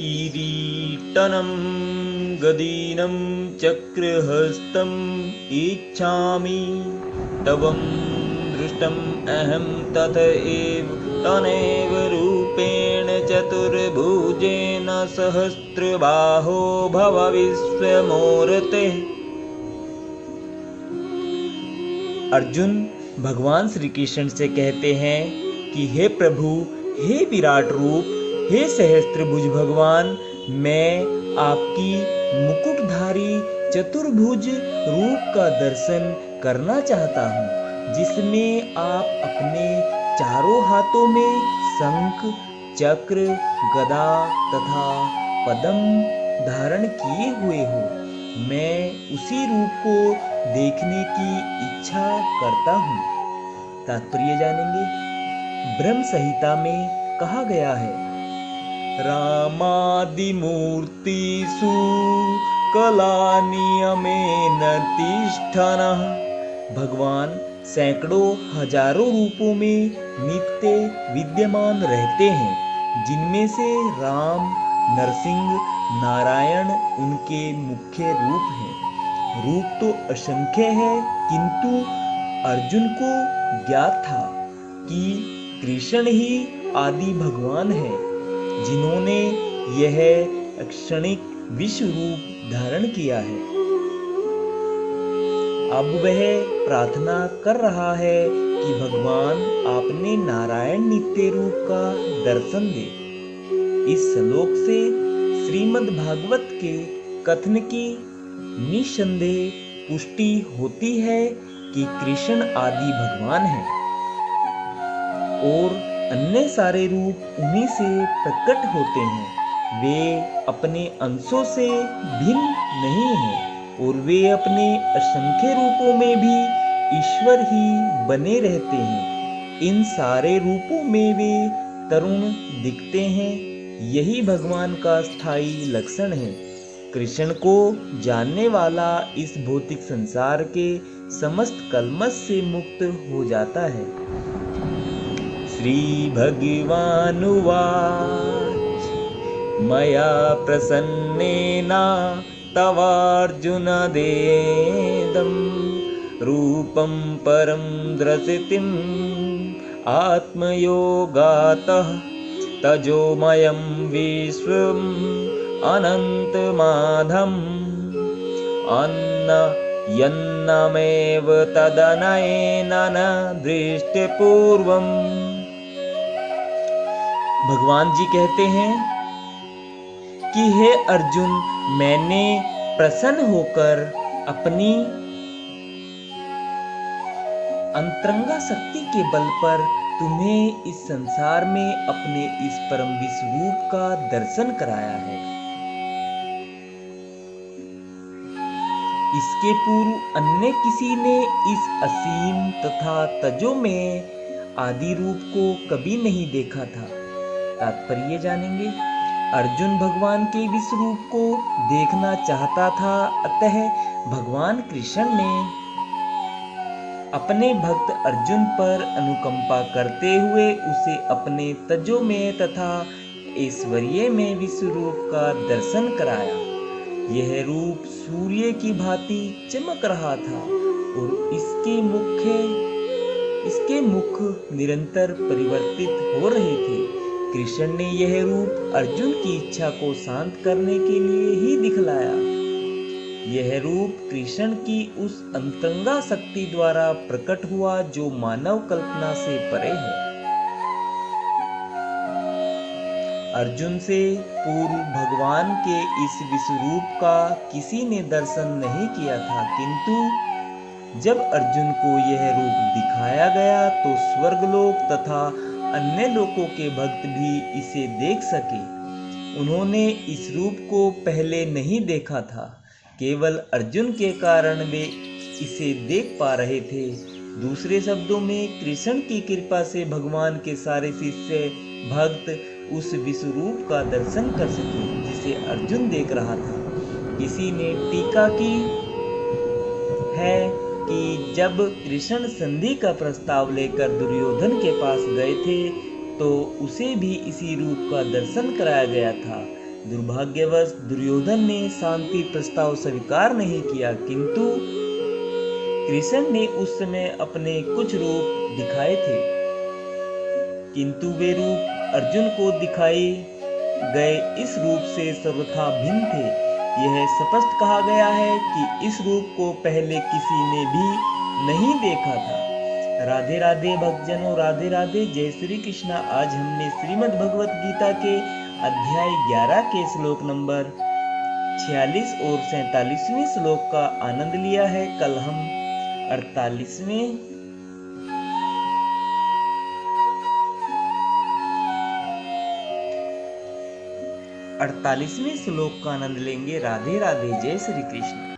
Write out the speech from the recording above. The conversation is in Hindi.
किरीटनं गदीनं चक्रहस्तम् इच्छामि तवं दृष्टम् अहं तथ एव तनेव रूपेण चतुर्भुजेन सहस्रबाहो भव विश्वमूर्ते। अर्जुन भगवान श्री कृष्ण से कहते हैं कि हे प्रभु, हे विराट रूप, हे सहस्त्रभुज भगवान, मैं आपकी मुकुटधारी चतुर्भुज रूप का दर्शन करना चाहता हूँ, जिसमें आप अपने चारों हाथों में शंख, चक्र, गदा तथा पद्म धारण किए हुए हो। मैं उसी रूप को देखने की इच्छा करता हूँ। तात्पर्य जानेंगे। ब्रह्म संहिता में कहा गया है, रामादिमूर्तिषु कलानियमेन तिष्ठनः। भगवान सैकड़ों हजारों रूपों में नित्य विद्यमान रहते हैं, जिनमें से राम, नरसिंह, नारायण उनके मुख्य रूप हैं। रूप तो असंख्य है, किंतु अर्जुन को ज्ञात था कि कृष्ण ही आदि भगवान है, जिन्होंने यह क्षणिक विश्व रूप धारण किया है। अब वह प्रार्थना कर रहा है कि भगवान आपने नारायण नित्य रूप का दर्शन दे। इस श्लोक से श्रीमद् भागवत के कथन की निसंदेह पुष्टि होती है कि कृष्ण आदि भगवान है और अन्य सारे रूप उन्हीं से प्रकट होते हैं। वे अपने अंशों से भिन्न नहीं हैं और वे अपने असंख्य रूपों में भी ईश्वर ही बने रहते हैं। इन सारे रूपों में वे तरुण दिखते हैं। यही भगवान का स्थायी लक्षण है। कृष्ण को जानने वाला इस भौतिक संसार के समस्त कल्मश से मुक्त हो जाता है। श्री भगवानुवाच मया प्रसन्नेन तवार्जुन देदं रूपं परं दृष्टिम् आत्मयोगातः तजोमयं विश्वम् अनन्तमाधम् यन्नमेव तदनयेन न दृष्टिपूर्वम्। भगवान जी कहते हैं कि हे अर्जुन, मैंने प्रसन्न होकर अपनी अंतरंगा शक्ति के बल पर तुम्हें इस संसार में अपने इस परम विश्वरूप का दर्शन कराया है। इसके पूर्व अन्य किसी ने इस असीम तथा तजोमय आदि रूप को कभी नहीं देखा था। तात्पर्य जानेंगे। अर्जुन भगवान के विश्वरूप को देखना चाहता था, अतः भगवान कृष्ण ने अपने भक्त अर्जुन पर अनुकंपा करते हुए उसे अपने तजोमय तथा ऐश्वर्यमय विश्वरूप का दर्शन कराया। यह रूप सूर्य की भांति चमक रहा था और इसके मुख निरंतर परिवर्तित हो रहे थे। कृष्ण ने यह रूप अर्जुन की इच्छा को शांत करने के लिए ही दिखलाया। यह रूप कृष्ण की उस अंतरंगा शक्ति द्वारा प्रकट हुआ जो मानव कल्पना से परे है। अर्जुन से पूर्व भगवान के इस विश्वरूप का किसी ने दर्शन नहीं किया था, किंतु जब अर्जुन को यह रूप दिखाया गया तो स्वर्गलोक तथा अन्य लोकों के भक्त भी इसे देख सके। उन्होंने इस रूप को पहले नहीं देखा था, केवल अर्जुन के कारण वे इसे देख पा रहे थे। दूसरे शब्दों में, कृष्ण की कृपा से भगवान के सारे शिष्य भक्त उस विश्वरूप का दर्शन कर सके जिसे अर्जुन देख रहा था। किसी ने टीका की है कि जब कृष्ण संधि का प्रस्ताव लेकर दुर्योधन के पास गए थे तो उसे भी इसी रूप का दर्शन कराया गया था। दुर्भाग्यवश दुर्योधन ने शांति प्रस्ताव स्वीकार नहीं किया, किंतु कृष्ण ने उस समय अपने कुछ रूप दिखाए थे, किंतु वे रूप अर्जुन को दिखाए गए इस रूप से सर्वथा भिन्न थे। यह स्पष्ट कहा गया है कि इस रूप को पहले किसी ने भी नहीं देखा था। राधे राधे भक्तजनों, राधे राधे, जय श्री कृष्णा। आज हमने श्रीमद् भगवत गीता के अध्याय 11 के श्लोक नंबर 46 और 47वें श्लोक का आनंद लिया है। कल हम 48वें श्लोक का आनंद लेंगे। राधे राधे, जय श्री कृष्ण।